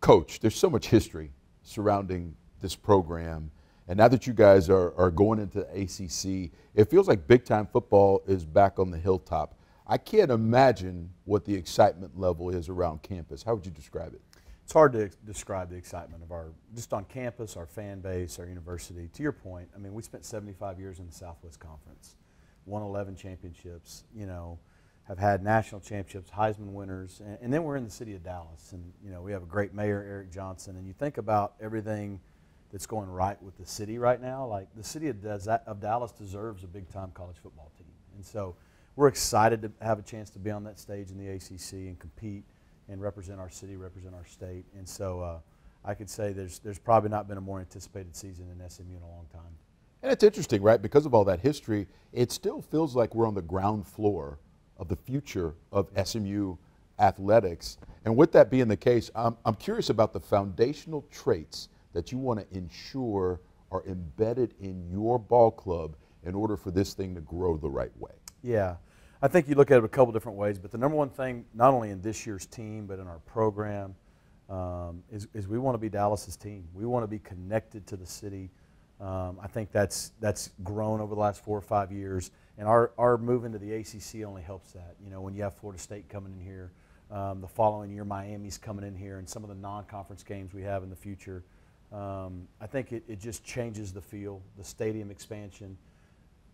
Coach, there's so much history surrounding this program, and now that you guys are going into the ACC, it feels like big-time football is back on the hilltop. I can't imagine what the excitement level is around campus. How would you describe it? It's hard to describe the excitement of just on campus, our fan base, our university. To your point, I mean, we spent 75 years in the Southwest Conference, won 11 championships, you know, have had national championships, Heisman winners, and then we're in the city of Dallas. And, you know, we have a great mayor, Eric Johnson, and you think about everything that's going right with the city right now, like the city of Dallas deserves a big-time college football team. And so we're excited to have a chance to be on that stage in the ACC and compete and represent our city, represent our state. And so I could say there's probably not been a more anticipated season in SMU in a long time. And it's interesting, right? Because of all that history, it still feels like we're on the ground floor of the future of SMU athletics. And with that being the case, I'm curious about the foundational traits that you want to ensure are embedded in your ball club in order for this thing to grow the right way. Yeah. I think you look at it a couple different ways, but the number one thing, not only in this year's team, but in our program, is we want to be Dallas's team. We want to be connected to the city. I think that's grown over the last 4 or 5 years, and our move into the ACC only helps that. You know, when you have Florida State coming in here, the following year Miami's coming in here, and some of the non-conference games we have in the future, I think it just changes the feel, the stadium expansion.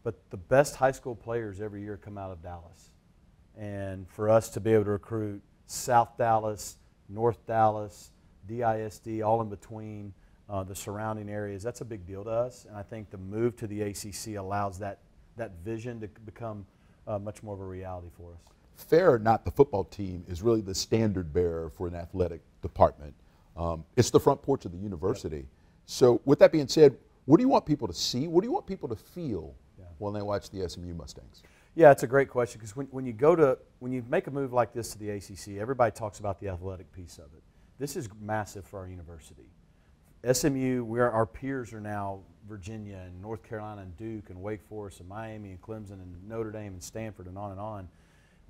But the best high school players every year come out of Dallas. And for us to be able to recruit South Dallas, North Dallas, DISD, all in between, the surrounding areas, that's a big deal to us. And I think the move to the ACC allows that vision to become much more of a reality for us. Fair or not, the football team is really the standard bearer for an athletic department. It's the front porch of the university. Yep. So with that being said, what do you want people to see? What do you want people to feel when they watch the SMU Mustangs? Yeah, it's a great question, because when you make a move like this to the ACC, everybody talks about the athletic piece of it. This is massive for our university. SMU, our peers are now Virginia and North Carolina and Duke and Wake Forest and Miami and Clemson and Notre Dame and Stanford and on and on.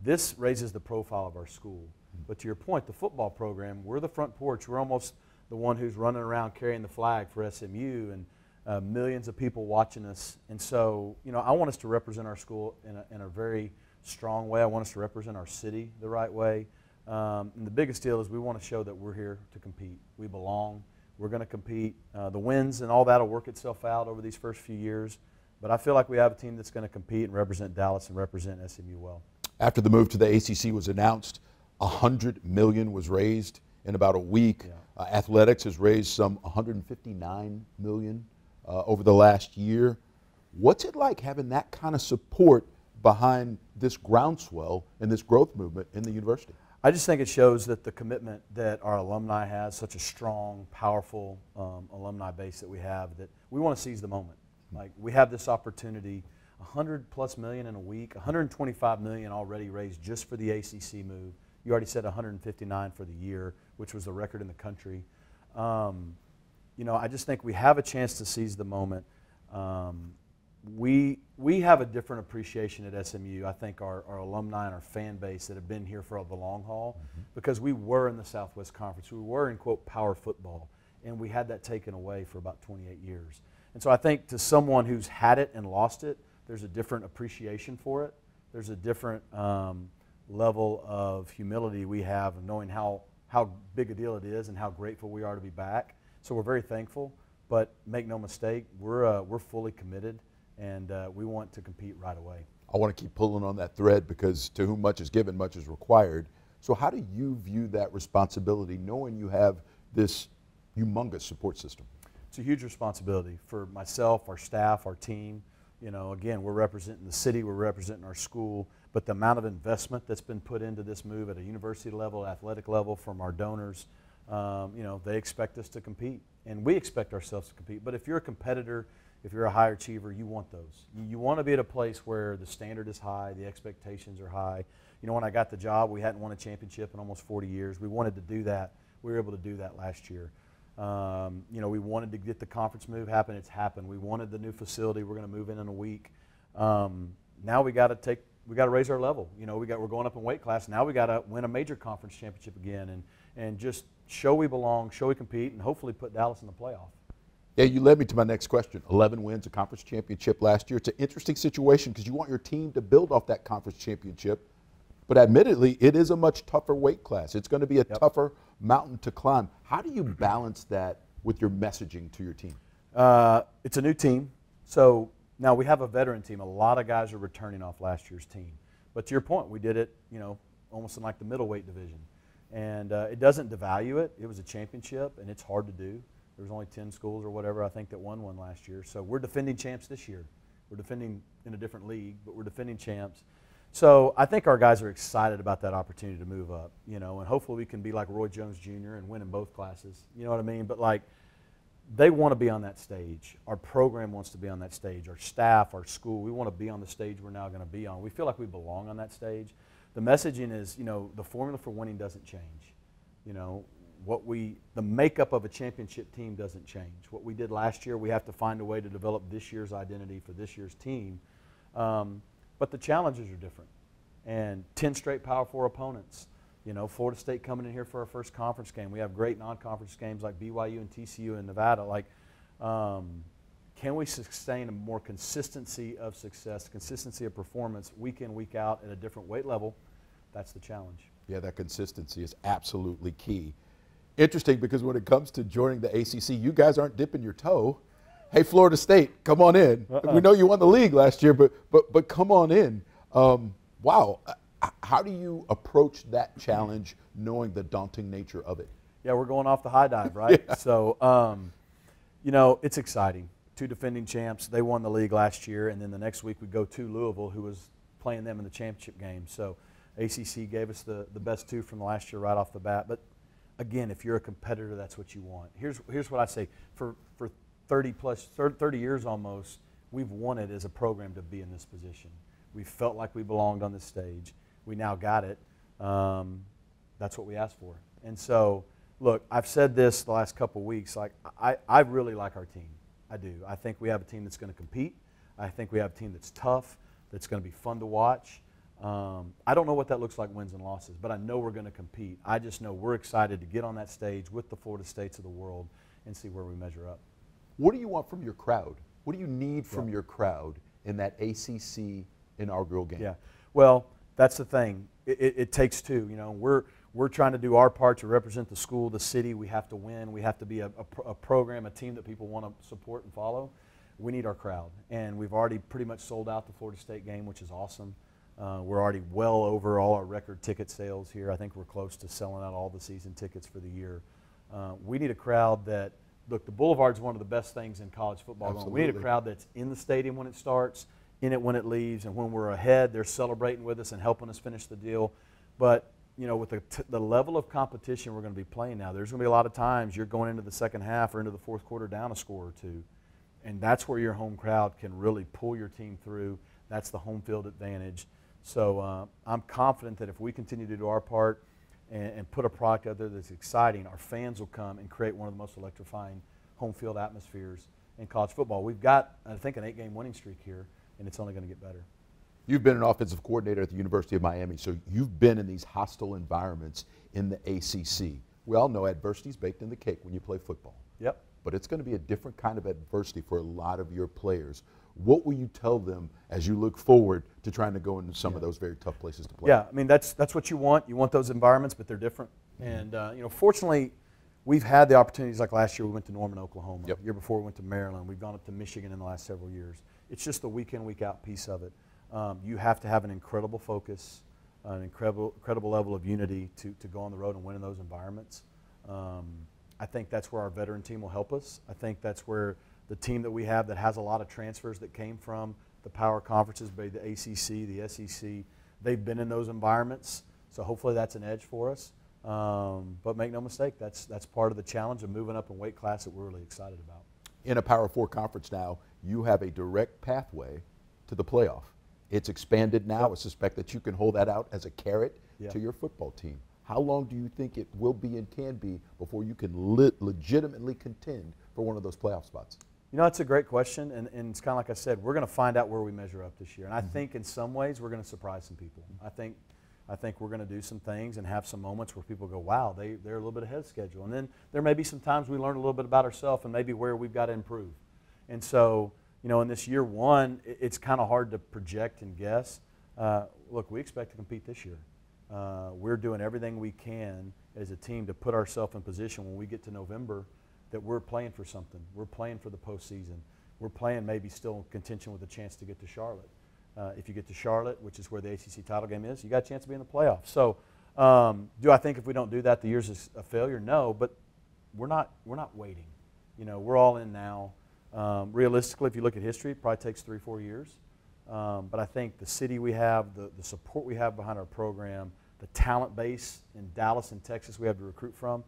This raises the profile of our school. But to your point, the football program, we're the front porch. We're almost the one who's running around carrying the flag for SMU, and millions of people watching us. And so, you know, I want us to represent our school in a very strong way. I want us to represent our city the right way. And the biggest deal is we want to show that we're here to compete. We belong. We're going to compete. The wins and all that will work itself out over these first few years. But I feel like we have a team that's going to compete and represent Dallas and represent SMU well. After the move to the ACC was announced, $100 million was raised in about a week. Yeah. Athletics has raised some $159 million over the last year. What's it like having that kind of support behind this groundswell and this growth movement in the university? I just think it shows that the commitment that our alumni has, such a strong, powerful alumni base that we have, that we want to seize the moment. Like, we have this opportunity, $100+ million in a week, $125 million already raised just for the ACC move. You already said $159 for the year, which was the record in the country. You know, I just think we have a chance to seize the moment. We have a different appreciation at SMU. I think our alumni and our fan base that have been here for the long haul, because we were in the Southwest Conference. We were in, quote, power football, and we had that taken away for about 28 years. And so I think to someone who's had it and lost it, there's a different appreciation for it. There's a different level of humility we have of knowing how big a deal it is and how grateful we are to be back. So we're very thankful, but make no mistake, we're fully committed, and we want to compete right away. I want to keep pulling on that thread, because to whom much is given, much is required. So how do you view that responsibility, knowing you have this humongous support system? It's a huge responsibility for myself, our staff, our team. You know, again, we're representing the city, we're representing our school, but the amount of investment that's been put into this move at a university level, athletic level, from our donors, you know, they expect us to compete, and we expect ourselves to compete. But if you're a competitor, if you're a high achiever, you want those. You want to be at a place where the standard is high, the expectations are high. You know, when I got the job, we hadn't won a championship in almost 40 years. We wanted to do that. We were able to do that last year. You know, we wanted to get the conference move happen. It's happened. We wanted the new facility. We're going to move in a week. Now we got to raise our level. You know, we're going up in weight class. Now we got to win a major conference championship again, and just show we belong, show we compete, and hopefully put Dallas in the playoff. Yeah, you led me to my next question. 11 wins, a conference championship last year. It's an interesting situation because you want your team to build off that conference championship, but admittedly, it is a much tougher weight class. It's going to be a tougher mountain to climb. How do you balance that with your messaging to your team? It's a new team, so now we have a veteran team. A lot of guys are returning off last year's team. But to your point, we did it, almost in like the middleweight division. And it doesn't devalue it. It was a championship, and it's hard to do. There was only 10 schools or whatever, I think, that won one last year. So we're defending champs this year. We're defending in a different league, but we're defending champs. So I think our guys are excited about that opportunity to move up, and hopefully we can be like Roy Jones Jr. and win in both classes. You know what I mean? But like, they want to be on that stage. Our program wants to be on that stage. Our staff, our school, we want to be on the stage we're now going to be on. We feel like we belong on that stage. The messaging is, the formula for winning doesn't change. The makeup of a championship team doesn't change. What we did last year, we have to find a way to develop this year's identity for this year's team. But the challenges are different. And 10 straight Power 4 opponents. Florida State coming in here for our first conference game. We have great non-conference games like BYU and TCU in Nevada. Like, can we sustain a more consistency of success, consistency of performance week in, week out at a different weight level? That's the challenge. Yeah, that consistency is absolutely key. Interesting, because when it comes to joining the ACC, you guys aren't dipping your toe. Hey, Florida State, come on in. We know you won the league last year, but come on in. Wow. How do you approach that challenge knowing the daunting nature of it? Yeah, we're going off the high dive, right? Yeah. So, it's exciting. 2 defending champs. They won the league last year, and then the next week we go to Louisville, who was playing them in the championship game. So ACC gave us the best 2 from the last year right off the bat. But, again, if you're a competitor, that's what you want. Here's what I say. For 30 years almost, we've wanted as a program to be in this position. We felt like we belonged on this stage. We now got it. That's what we asked for. And so, look, I've said this the last couple of weeks. Like, I really like our team. I do. I think we have a team that's going to compete. I think we have a team that's tough, that's going to be fun to watch. I don't know what that looks like, wins and losses, but I know we're going to compete. I just know we're excited to get on that stage with the Florida States of the world and see where we measure up. What do you want from your crowd? What do you need from your crowd in that ACC inaugural game? Yeah. Well, that's the thing. It takes 2. We're trying to do our part to represent the school, the city. We have to win. We have to be a program, a team that people want to support and follow. We need our crowd. And we've already pretty much sold out the Florida State game, which is awesome. We're already well over all our record ticket sales here. I think we're close to selling out all the season tickets for the year. We need a crowd that, look, the Boulevard's one of the best things in college football. Absolutely. We need a crowd that's in the stadium when it starts, in it when it leaves, and when we're ahead, they're celebrating with us and helping us finish the deal. But, with the level of competition we're going to be playing now, there's going to be a lot of times you're going into the second half or into the fourth quarter down a score or 2. And that's where your home crowd can really pull your team through. That's the home field advantage. So I'm confident that if we continue to do our part and put a product out there that's exciting, our fans will come and create one of the most electrifying home field atmospheres in college football. We've got, I think, an 8-game winning streak here, and it's only going to get better. You've been an offensive coordinator at the University of Miami, so you've been in these hostile environments in the ACC. We all know adversity is baked in the cake when you play football. Yep. But it's going to be a different kind of adversity for a lot of your players. What will you tell them as you look forward to trying to go into some of those very tough places to play? Yeah, I mean, that's what you want. You want those environments, but they're different. And, fortunately, we've had the opportunities like last year we went to Norman, Oklahoma. Yep. The year before we went to Maryland. We've gone up to Michigan in the last several years. It's just the week in, week out piece of it. You have to have an incredible focus, an incredible level of unity to go on the road and win in those environments. I think that's where our veteran team will help us. I think that's where the team that we have that has a lot of transfers that came from the power conferences, the ACC, the SEC, they've been in those environments. So hopefully that's an edge for us. But make no mistake, that's part of the challenge of moving up in weight class that we're really excited about. In a Power 4 conference now, you have a direct pathway to the playoff. It's expanded now. Yep. I suspect that you can hold that out as a carrot Yep. to your football team. How long do you think it will be and can be before you can legitimately contend for one of those playoff spots? That's a great question, and it's kind of like I said, we're going to find out where we measure up this year. And I think in some ways we're going to surprise some people. I I think we're going to do some things and have some moments where people go, wow, they're a little bit ahead of schedule. And then there may be some times we learn a little bit about ourselves and maybe where we've got to improve. And so, you know, in this year one, it's kind of hard to project and guess. Look, we expect to compete this year. We're doing everything we can as a team to put ourselves in position when we get to November that we're playing for something. We're playing for the postseason. We're playing maybe still in contention with a chance to get to Charlotte. If you get to Charlotte, which is where the ACC title game is, you got a chance to be in the playoffs. So do I think if we don't do that, the year's a failure? No, but we're not waiting. You know, we're all in now. Realistically, if you look at history, it probably takes 3-4 years. But I think the city we have, the support we have behind our program, the talent base in Dallas and Texas we have to recruit from,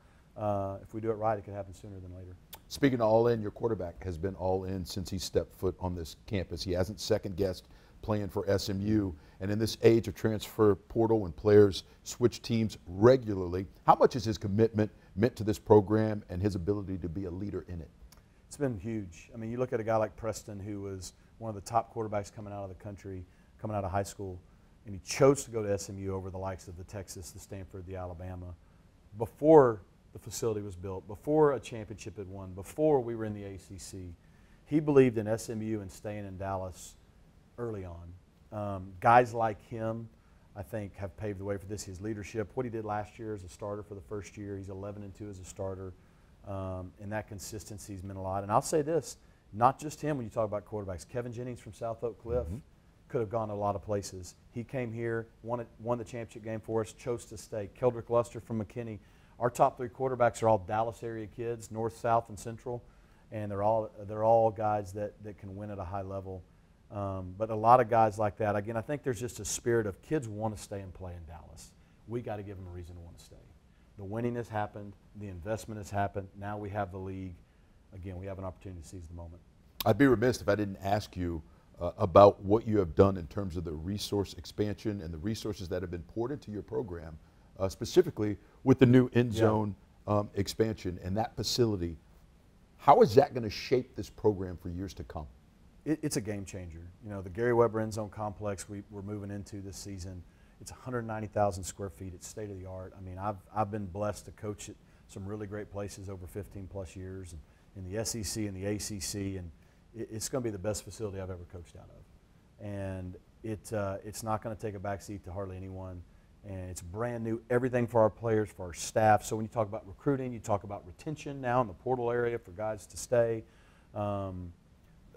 if we do it right, it could happen sooner than later. Speaking of all in, your quarterback has been all in since he stepped foot on this campus. He hasn't second-guessed playing for SMU. And in this age of transfer portal when players switch teams regularly, how much is his commitment meant to this program and his ability to be a leader in it? It's been huge. I mean, you look at a guy like Preston, who was one of the top quarterbacks coming out of the country, coming out of high school, and he chose to go to SMU over the likes of the Texas, the Stanford, the Alabama, before the facility was built, before a championship had won, before we were in the ACC. He believed in SMU and staying in Dallas early on. Guys like him, I think, have paved the way for this. His leadership, what he did last year as a starter for the first year, he's 11-2 as a starter, and that consistency's meant a lot. And I'll say this, not just him when you talk about quarterbacks. Kevin Jennings from South Oak Cliff could have gone to a lot of places. He came here, won the championship game for us, chose to stay. Keldrick Luster from McKinney. Our top 3 quarterbacks are all Dallas area kids, north, south, and central, and they're all guys that can win at a high level. But a lot of guys like that, again, I think there's just a spirit of kids want to stay and play in Dallas. We got to give them a reason to want to stay. The winning has happened. The investment has happened. Now we have the league. Again, we have an opportunity to seize the moment. I'd be remiss if I didn't ask you about what you have done in terms of the resource expansion and the resources that have been poured into your program, specifically with the new end zone expansion and that facility. How is that going to shape this program for years to come? It's a game changer. You know, the Gary Weber End Zone Complex we're moving into this season, it's 190,000 square feet. It's state of the art. I mean, I've been blessed to coach at some really great places over 15 plus years, and in the SEC and the ACC, and it's going to be the best facility I've ever coached out of. And it's not going to take a backseat to hardly anyone. And it's brand new, everything for our players, for our staff. So when you talk about recruiting, you talk about retention now in the portal area for guys to stay.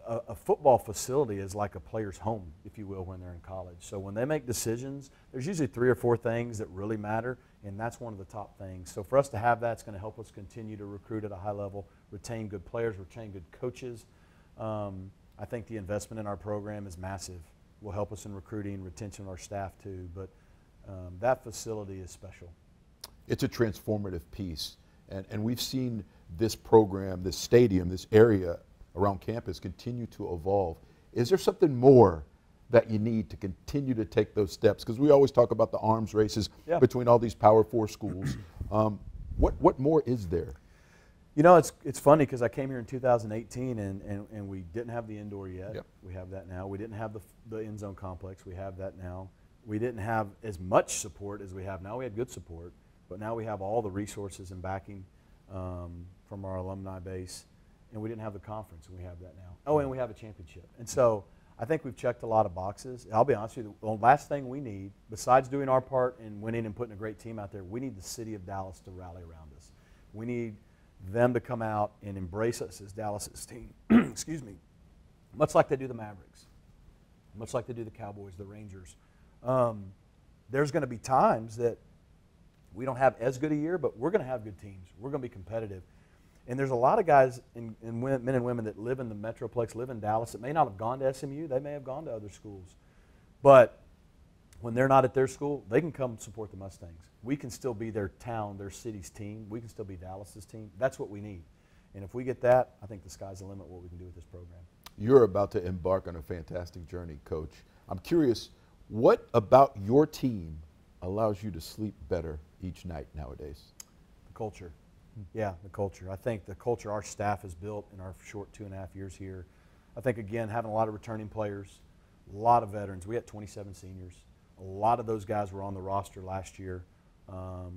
A football facility is like a player's home, if you will, when they're in college. So when they make decisions, there's usually 3 or 4 things that really matter, and that's one of the top things. So for us to have that, it's going to help us continue to recruit at a high level, retain good players, retain good coaches. I think the investment in our program is massive. Will help us in recruiting, retention of our staff too, but that facility is special. It's a transformative piece, and we've seen this program, this stadium, this area around campus continue to evolve. Is there something more that you need to continue to take those steps? Because we always talk about the arms races between all these Power 4 schools. What more is there? You know, it's funny because I came here in 2018 and we didn't have the indoor yet. Yep. We have that now. We didn't have the end zone complex. We have that now. We didn't have as much support as we have now. We had good support, but now we have all the resources and backing from our alumni base. And we didn't have the conference, and we have that now. Oh, and we have a championship. And so I think we've checked a lot of boxes. I'll be honest with you, the last thing we need, besides doing our part and winning and putting a great team out there, we need the city of Dallas to rally around us. We need them to come out and embrace us as Dallas's team. Excuse me. Much like they do the Mavericks, much like they do the Cowboys, the Rangers. There's going to be times that we don't have as good a year, but we're going to have good teams. We're going to be competitive. And there's a lot of guys, men and women, that live in the Metroplex, live in Dallas, that may not have gone to SMU. They may have gone to other schools. But when they're not at their school, they can come support the Mustangs. We can still be their town, their city's team. We can still be Dallas's team. That's what we need. And if we get that, I think the sky's the limit what we can do with this program. You're about to embark on a fantastic journey, Coach. I'm curious, what about your team allows you to sleep better each night nowadays? The culture. Yeah, the culture. I think the culture our staff has built in our short 2.5 years here. I think, again, having a lot of returning players, a lot of veterans. We had 27 seniors, A lot of those guys were on the roster last year.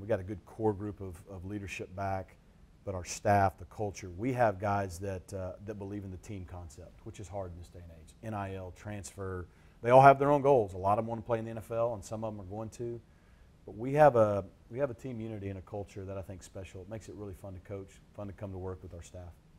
We got a good core group of leadership back, but our staff, the culture, we have guys that believe in the team concept, which is hard in this day and age. NIL, transfer, they all have their own goals. A lot of them want to play in the NFL, and some of them are going to. But we have a team unity and a culture that I think is special. It makes it really fun to coach, fun to come to work with our staff.